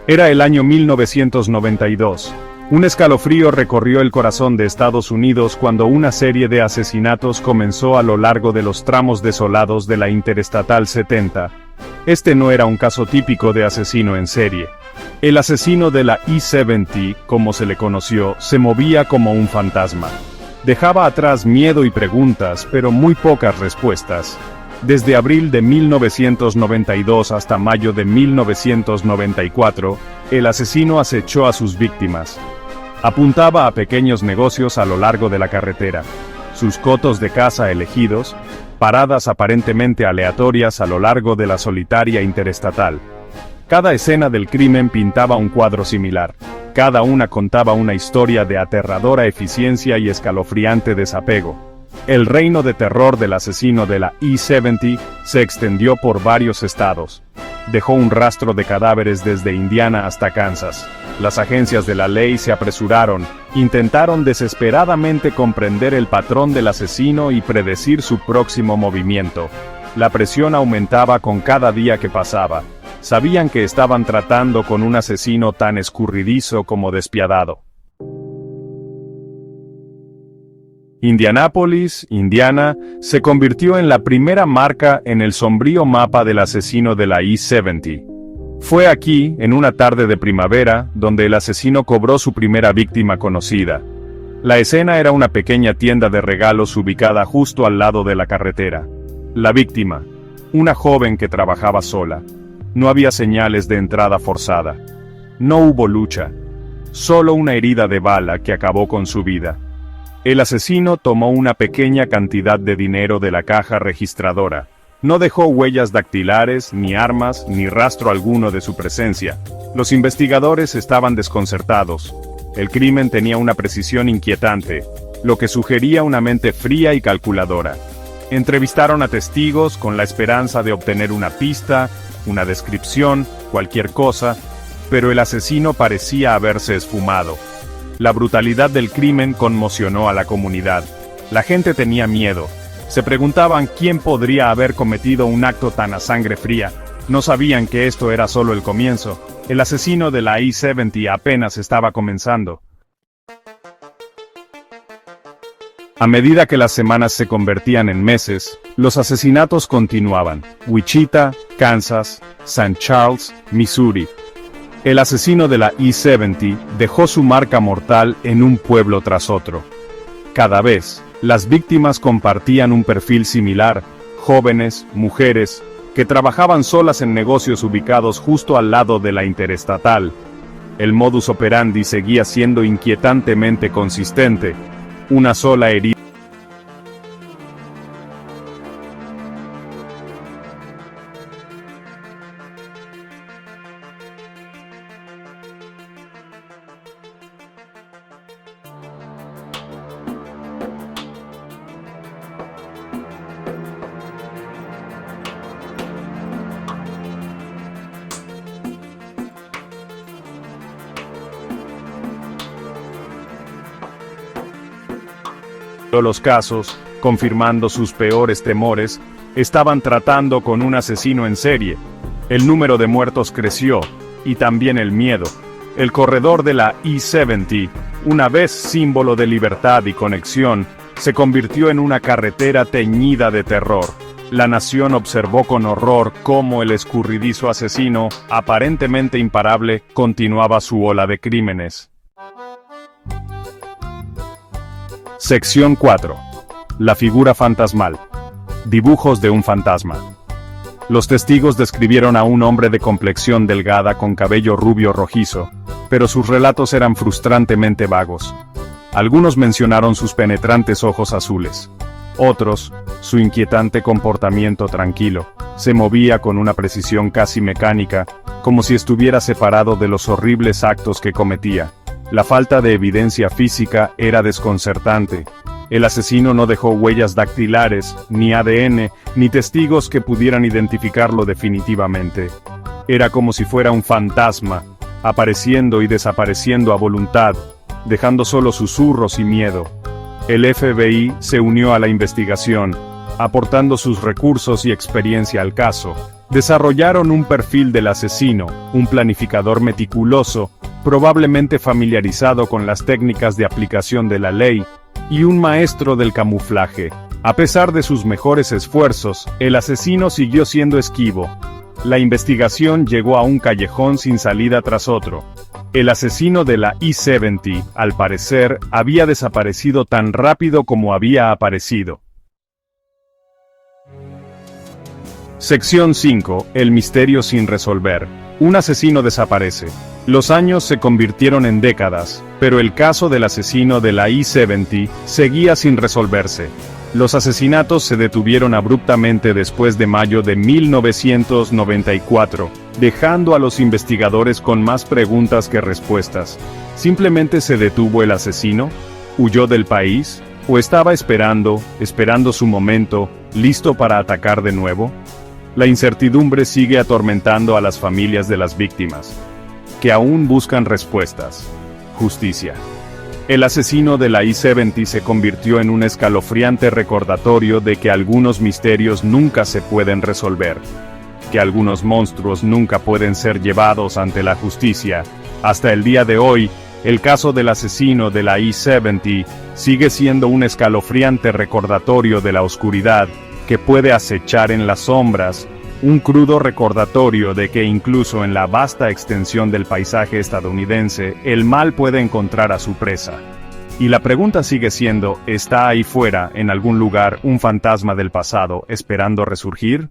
Era el año 1992. Un escalofrío recorrió el corazón de Estados Unidos cuando una serie de asesinatos comenzó a lo largo de los tramos desolados de la Interestatal 70. Este no era un caso típico de asesino en serie. El asesino de la I-70, como se le conoció, se movía como un fantasma. Dejaba atrás miedo y preguntas, pero muy pocas respuestas. Desde abril de 1992 hasta mayo de 1994, el asesino acechó a sus víctimas. Apuntaba a pequeños negocios a lo largo de la carretera. Sus cotos de caza elegidos, paradas aparentemente aleatorias a lo largo de la solitaria interestatal. Cada escena del crimen pintaba un cuadro similar. Cada una contaba una historia de aterradora eficiencia y escalofriante desapego. El reino de terror del asesino de la I-70 se extendió por varios estados. Dejó un rastro de cadáveres desde Indiana hasta Kansas. Las agencias de la ley se apresuraron, intentaron desesperadamente comprender el patrón del asesino y predecir su próximo movimiento. La presión aumentaba con cada día que pasaba. Sabían que estaban tratando con un asesino tan escurridizo como despiadado. Indianápolis, Indiana, se convirtió en la primera marca en el sombrío mapa del asesino de la I-70. Fue aquí, en una tarde de primavera, donde el asesino cobró su primera víctima conocida. La escena era una pequeña tienda de regalos ubicada justo al lado de la carretera. La víctima, una joven que trabajaba sola. No había señales de entrada forzada. No hubo lucha. Solo una herida de bala que acabó con su vida. El asesino tomó una pequeña cantidad de dinero de la caja registradora. No dejó huellas dactilares, ni armas, ni rastro alguno de su presencia. Los investigadores estaban desconcertados. El crimen tenía una precisión inquietante, lo que sugería una mente fría y calculadora. Entrevistaron a testigos con la esperanza de obtener una pista, una descripción, cualquier cosa, pero el asesino parecía haberse esfumado. La brutalidad del crimen conmocionó a la comunidad. La gente tenía miedo. Se preguntaban quién podría haber cometido un acto tan a sangre fría. No sabían que esto era solo el comienzo. El asesino de la I-70 apenas estaba comenzando. A medida que las semanas se convertían en meses, los asesinatos continuaban. Wichita, Kansas, St. Charles, Missouri. El asesino de la I-70 dejó su marca mortal en un pueblo tras otro. Cada vez, las víctimas compartían un perfil similar, jóvenes, mujeres, que trabajaban solas en negocios ubicados justo al lado de la interestatal. El modus operandi seguía siendo inquietantemente consistente. Una sola herida. Los casos, confirmando sus peores temores, estaban tratando con un asesino en serie. El número de muertos creció, y también el miedo. El corredor de la I-70, una vez símbolo de libertad y conexión, se convirtió en una carretera teñida de terror. La nación observó con horror cómo el escurridizo asesino, aparentemente imparable, continuaba su ola de crímenes. Sección 4. La figura fantasmal. Dibujos de un fantasma. Los testigos describieron a un hombre de complexión delgada con cabello rubio rojizo, pero sus relatos eran frustrantemente vagos. Algunos mencionaron sus penetrantes ojos azules. Otros, su inquietante comportamiento tranquilo. Se movía con una precisión casi mecánica, como si estuviera separado de los horribles actos que cometía. La falta de evidencia física era desconcertante. El asesino no dejó huellas dactilares, ni ADN, ni testigos que pudieran identificarlo definitivamente. Era como si fuera un fantasma, apareciendo y desapareciendo a voluntad, dejando solo susurros y miedo. El FBI se unió a la investigación, aportando sus recursos y experiencia al caso. Desarrollaron un perfil del asesino, un planificador meticuloso, probablemente familiarizado con las técnicas de aplicación de la ley, y un maestro del camuflaje. A pesar de sus mejores esfuerzos, el asesino siguió siendo esquivo. La investigación llegó a un callejón sin salida tras otro. El asesino de la E-70, al parecer, había desaparecido tan rápido como había aparecido. Sección 5. El misterio sin resolver. Un asesino desaparece. Los años se convirtieron en décadas, pero el caso del asesino de la E-70 seguía sin resolverse. Los asesinatos se detuvieron abruptamente después de mayo de 1994, dejando a los investigadores con más preguntas que respuestas. ¿Simplemente se detuvo el asesino? ¿Huyó del país? ¿O estaba esperando su momento, listo para atacar de nuevo? La incertidumbre sigue atormentando a las familias de las víctimas, que aún buscan respuestas. Justicia. El asesino de la E-70 se convirtió en un escalofriante recordatorio de que algunos misterios nunca se pueden resolver, que algunos monstruos nunca pueden ser llevados ante la justicia. Hasta el día de hoy, el caso del asesino de la E-70 sigue siendo un escalofriante recordatorio de la oscuridad que puede acechar en las sombras, un crudo recordatorio de que incluso en la vasta extensión del paisaje estadounidense, el mal puede encontrar a su presa. Y la pregunta sigue siendo, ¿está ahí fuera, en algún lugar, un fantasma del pasado, esperando resurgir?